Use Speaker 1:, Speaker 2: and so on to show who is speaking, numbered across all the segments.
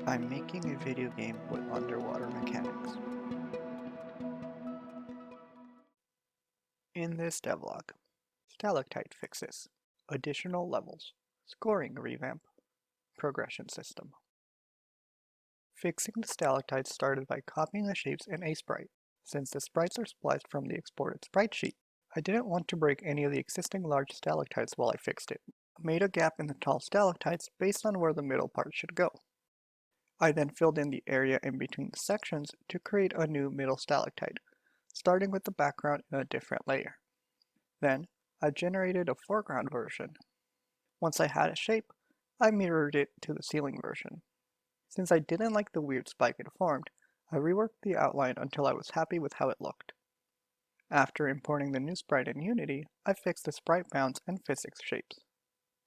Speaker 1: I'm making a video game with underwater mechanics. In this devlog, stalactite fixes, additional levels, scoring revamp, progression system. Fixing the stalactites started by copying the shapes in a sprite. Since the sprites are spliced from the exported sprite sheet, I didn't want to break any of the existing large stalactites while I fixed it. I made a gap in the tall stalactites based on where the middle part should go. I then filled in the area in between the sections to create a new middle stalactite, starting with the background in a different layer. Then, I generated a foreground version. Once I had a shape, I mirrored it to the ceiling version. Since I didn't like the weird spike it formed, I reworked the outline until I was happy with how it looked. After importing the new sprite in Unity, I fixed the sprite bounds and physics shapes.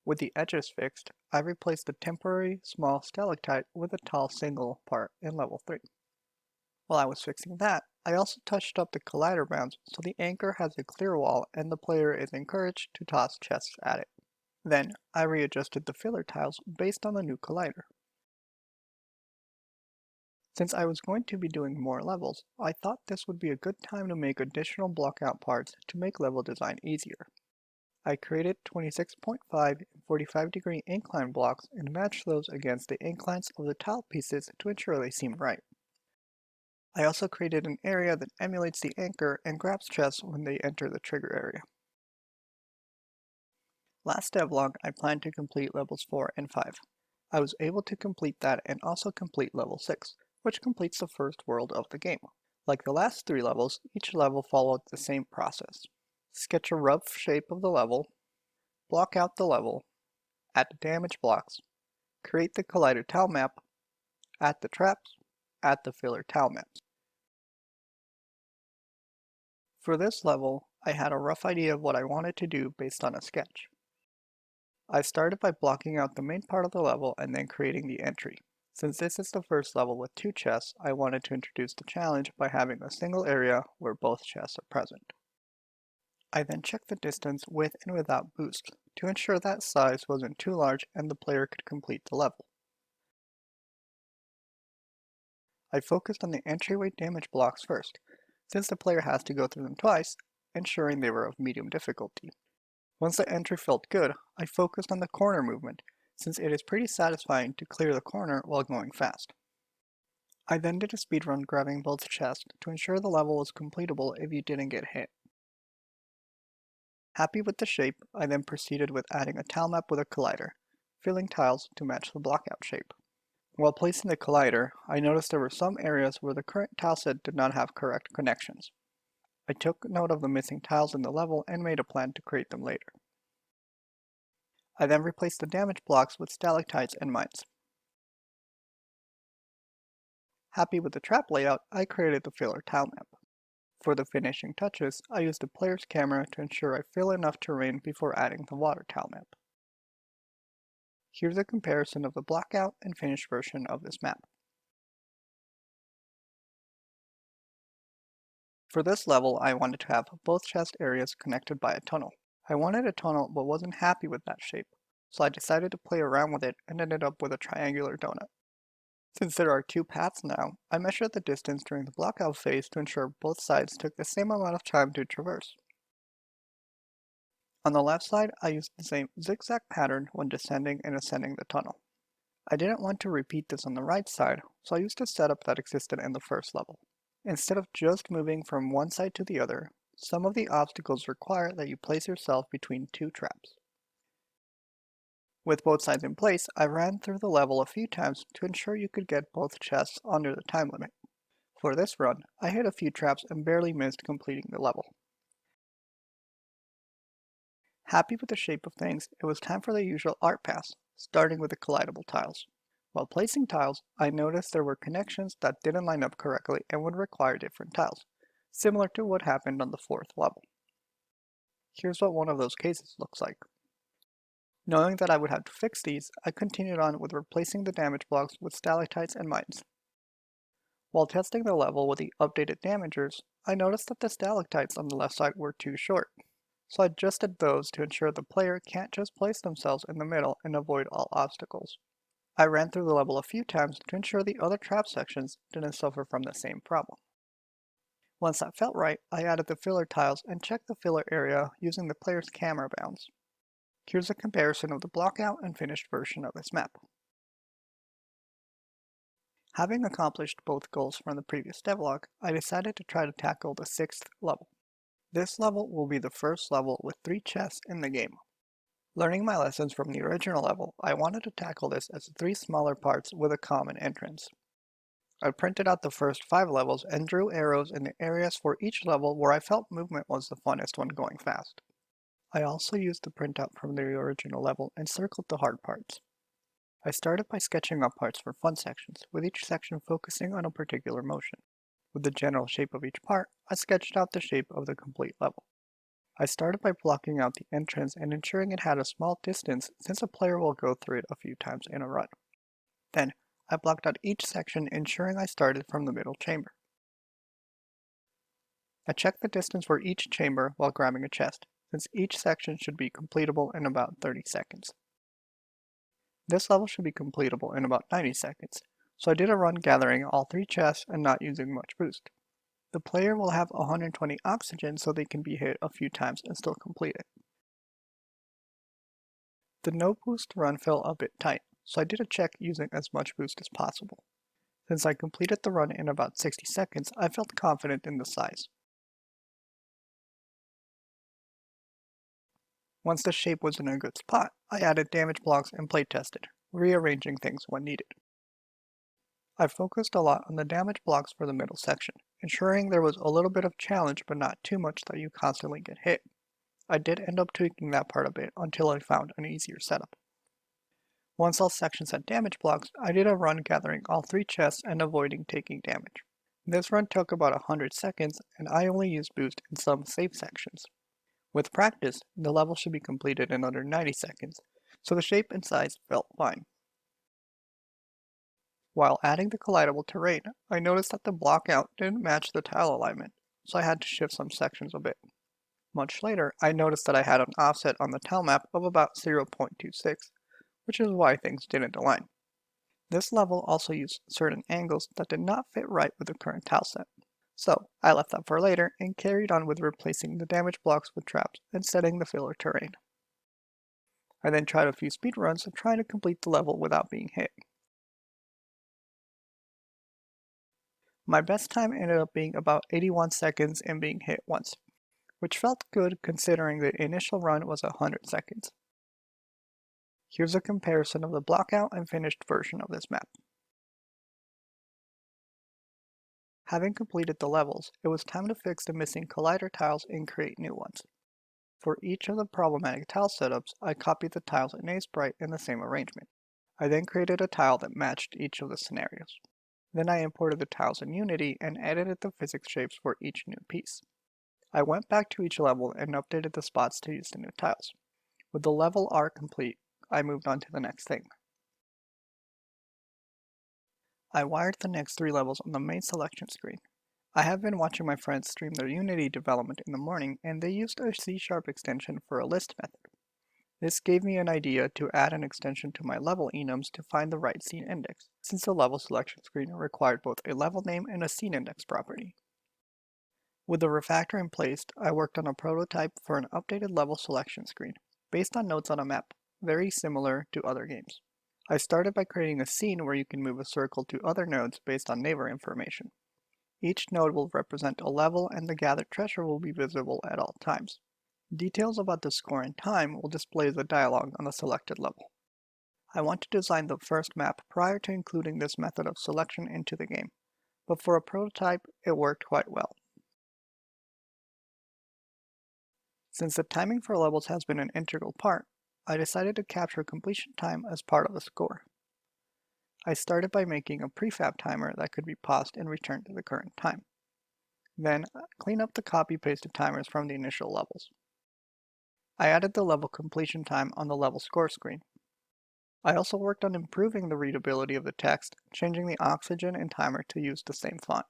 Speaker 1: With the edges fixed, I replaced the temporary small stalactite with a tall single part in level 3. While I was fixing that, I also touched up the collider bounds so the anchor has a clear wall and the player is encouraged to toss chests at it. Then, I readjusted the filler tiles based on the new collider. Since I was going to be doing more levels, I thought this would be a good time to make additional blockout parts to make level design easier. I created 26.5 and 45-degree incline blocks and matched those against the inclines of the tile pieces to ensure they seem right. I also created an area that emulates the anchor and grabs chests when they enter the trigger area. Last devlog, I planned to complete levels 4 and 5. I was able to complete that and also complete level 6, which completes the first world of the game. Like the last 3 levels, each level followed the same process. Sketch a rough shape of the level, block out the level, add the damage blocks, create the collider tile map, add the traps, add the filler tile maps. For this level, I had a rough idea of what I wanted to do based on a sketch. I started by blocking out the main part of the level and then creating the entry. Since this is the first level with 2 chests, I wanted to introduce the challenge by having a single area where both chests are present. I then checked the distance with and without boost to ensure that size wasn't too large and the player could complete the level. I focused on the entryway damage blocks first, since the player has to go through them twice, ensuring they were of medium difficulty. Once the entry felt good, I focused on the corner movement, since it is pretty satisfying to clear the corner while going fast. I then did a speedrun grabbing both chests to ensure the level was completable if you didn't get hit. Happy with the shape, I then proceeded with adding a tile map with a collider, filling tiles to match the blockout shape. While placing the collider, I noticed there were some areas where the current tileset did not have correct connections. I took note of the missing tiles in the level and made a plan to create them later. I then replaced the damage blocks with stalactites and mines. Happy with the trap layout, I created the filler tile map. For the finishing touches, I used the player's camera to ensure I fill enough terrain before adding the water tile map. Here's a comparison of the blockout and finished version of this map. For this level, I wanted to have both chest areas connected by a tunnel. I wanted a tunnel but wasn't happy with that shape, so I decided to play around with it and ended up with a triangular donut. Since there are 2 paths now, I measured the distance during the blockout phase to ensure both sides took the same amount of time to traverse. On the left side, I used the same zigzag pattern when descending and ascending the tunnel. I didn't want to repeat this on the right side, so I used a setup that existed in the first level. Instead of just moving from one side to the other, some of the obstacles require that you place yourself between 2 traps. With both sides in place, I ran through the level a few times to ensure you could get both chests under the time limit. For this run, I hit a few traps and barely missed completing the level. Happy with the shape of things, it was time for the usual art pass, starting with the collidable tiles. While placing tiles, I noticed there were connections that didn't line up correctly and would require different tiles, similar to what happened on the 4th level. Here's what one of those cases looks like. Knowing that I would have to fix these, I continued on with replacing the damage blocks with stalactites and mines. While testing the level with the updated damagers, I noticed that the stalactites on the left side were too short, so I adjusted those to ensure the player can't just place themselves in the middle and avoid all obstacles. I ran through the level a few times to ensure the other trap sections didn't suffer from the same problem. Once that felt right, I added the filler tiles and checked the filler area using the player's camera bounds. Here's a comparison of the blockout and finished version of this map. Having accomplished both goals from the previous devlog, I decided to try to tackle the 6th level. This level will be the first level with 3 chests in the game. Learning my lessons from the original level, I wanted to tackle this as 3 smaller parts with a common entrance. I printed out the first 5 levels and drew arrows in the areas for each level where I felt movement was the funnest when going fast. I also used the printout from the original level and circled the hard parts. I started by sketching up parts for fun sections, with each section focusing on a particular motion. With the general shape of each part, I sketched out the shape of the complete level. I started by blocking out the entrance and ensuring it had a small distance since a player will go through it a few times in a run. Then, I blocked out each section ensuring I started from the middle chamber. I checked the distance for each chamber while grabbing a chest, since each section should be completable in about 30 seconds. This level should be completable in about 90 seconds, so I did a run gathering all 3 chests and not using much boost. The player will have 120 oxygen so they can be hit a few times and still complete it. The no boost run felt a bit tight, so I did a check using as much boost as possible. Since I completed the run in about 60 seconds, I felt confident in the size. Once the shape was in a good spot, I added damage blocks and playtested, rearranging things when needed. I focused a lot on the damage blocks for the middle section, ensuring there was a little bit of challenge but not too much that you constantly get hit. I did end up tweaking that part a bit until I found an easier setup. Once all sections had damage blocks, I did a run gathering all 3 chests and avoiding taking damage. This run took about 100 seconds and I only used boost in some safe sections. With practice, the level should be completed in under 90 seconds, so the shape and size felt fine. While adding the collidable terrain, I noticed that the blockout didn't match the tile alignment, so I had to shift some sections a bit. Much later, I noticed that I had an offset on the tile map of about 0.26, which is why things didn't align. This level also used certain angles that did not fit right with the current tile set. So, I left that for later and carried on with replacing the damage blocks with traps and setting the filler terrain. I then tried a few speedruns of trying to complete the level without being hit. My best time ended up being about 81 seconds and being hit once, which felt good considering the initial run was 100 seconds. Here's a comparison of the blockout and finished version of this map. Having completed the levels, it was time to fix the missing collider tiles and create new ones. For each of the problematic tile setups, I copied the tiles in Sprite in the same arrangement. I then created a tile that matched each of the scenarios. Then I imported the tiles in Unity and edited the physics shapes for each new piece. I went back to each level and updated the spots to use the new tiles. With the level art complete, I moved on to the next thing. I wired the next 3 levels on the main selection screen. I have been watching my friends stream their Unity development in the morning and they used a C# extension for a list method. This gave me an idea to add an extension to my level enums to find the right scene index, since the level selection screen required both a level name and a scene index property. With the refactor in place, I worked on a prototype for an updated level selection screen, based on nodes on a map, very similar to other games. I started by creating a scene where you can move a circle to other nodes based on neighbor information. Each node will represent a level and the gathered treasure will be visible at all times. Details about the score and time will display the dialog on the selected level. I want to design the first map prior to including this method of selection into the game, but for a prototype, it worked quite well. Since the timing for levels has been an integral part, I decided to capture completion time as part of the score. I started by making a prefab timer that could be paused and returned to the current time. Then, clean up the copy-pasted timers from the initial levels. I added the level completion time on the level score screen. I also worked on improving the readability of the text, changing the oxygen and timer to use the same font.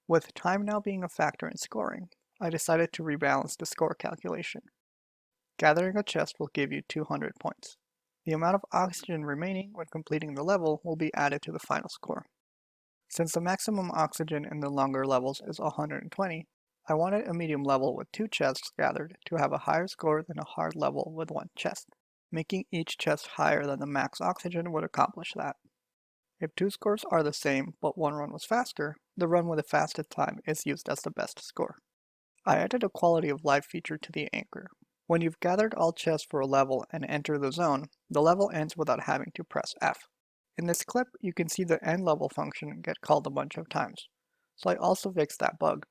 Speaker 1: With time now being a factor in scoring, I decided to rebalance the score calculation. Gathering a chest will give you 200 points. The amount of oxygen remaining when completing the level will be added to the final score. Since the maximum oxygen in the longer levels is 120, I wanted a medium level with 2 chests gathered to have a higher score than a hard level with 1 chest. Making each chest higher than the max oxygen would accomplish that. If 2 scores are the same but one run was faster, the run with the fastest time is used as the best score. I added a quality of life feature to the anchor. When you've gathered all chests for a level and enter the zone, the level ends without having to press F. In this clip, you can see the end level function get called a bunch of times, so I also fixed that bug.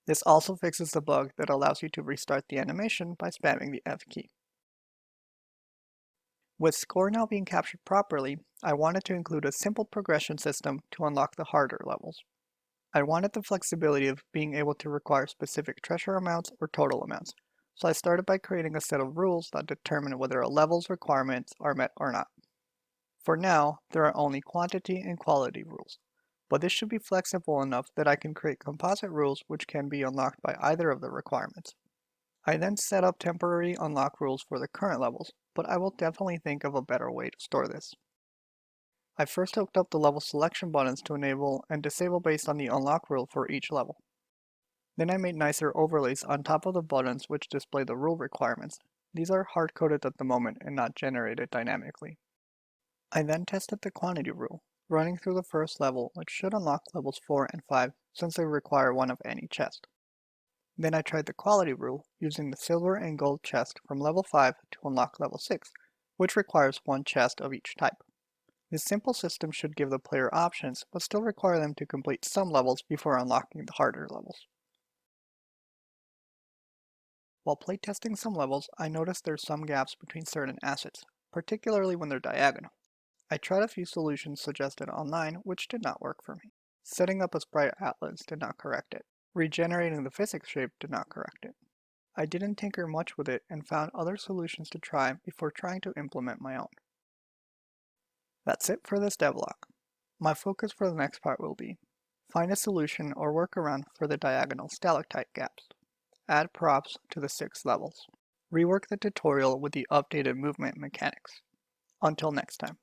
Speaker 1: This also fixes the bug that allows you to restart the animation by spamming the F key. With score now being captured properly, I wanted to include a simple progression system to unlock the harder levels. I wanted the flexibility of being able to require specific treasure amounts or total amounts, so I started by creating a set of rules that determine whether a level's requirements are met or not. For now, there are only quantity and quality rules, but this should be flexible enough that I can create composite rules which can be unlocked by either of the requirements. I then set up temporary unlock rules for the current levels, but I will definitely think of a better way to store this. I first hooked up the level selection buttons to enable and disable based on the unlock rule for each level. Then I made nicer overlays on top of the buttons which display the rule requirements. These are hard-coded at the moment and not generated dynamically. I then tested the quantity rule, running through the first level, which should unlock levels 4 and 5 since they require one of any chest. Then I tried the quality rule, using the silver and gold chest from level 5 to unlock level 6, which requires 1 chest of each type. This simple system should give the player options, but still require them to complete some levels before unlocking the harder levels. While playtesting some levels, I noticed there's some gaps between certain assets, particularly when they're diagonal. I tried a few solutions suggested online, which did not work for me. Setting up a sprite atlas did not correct it. Regenerating the physics shape did not correct it. I didn't tinker much with it and found other solutions to try before trying to implement my own. That's it for this devlog. My focus for the next part will be find a solution or workaround for the diagonal stalactite gaps, add props to the 6 levels, rework the tutorial with the updated movement mechanics. Until next time.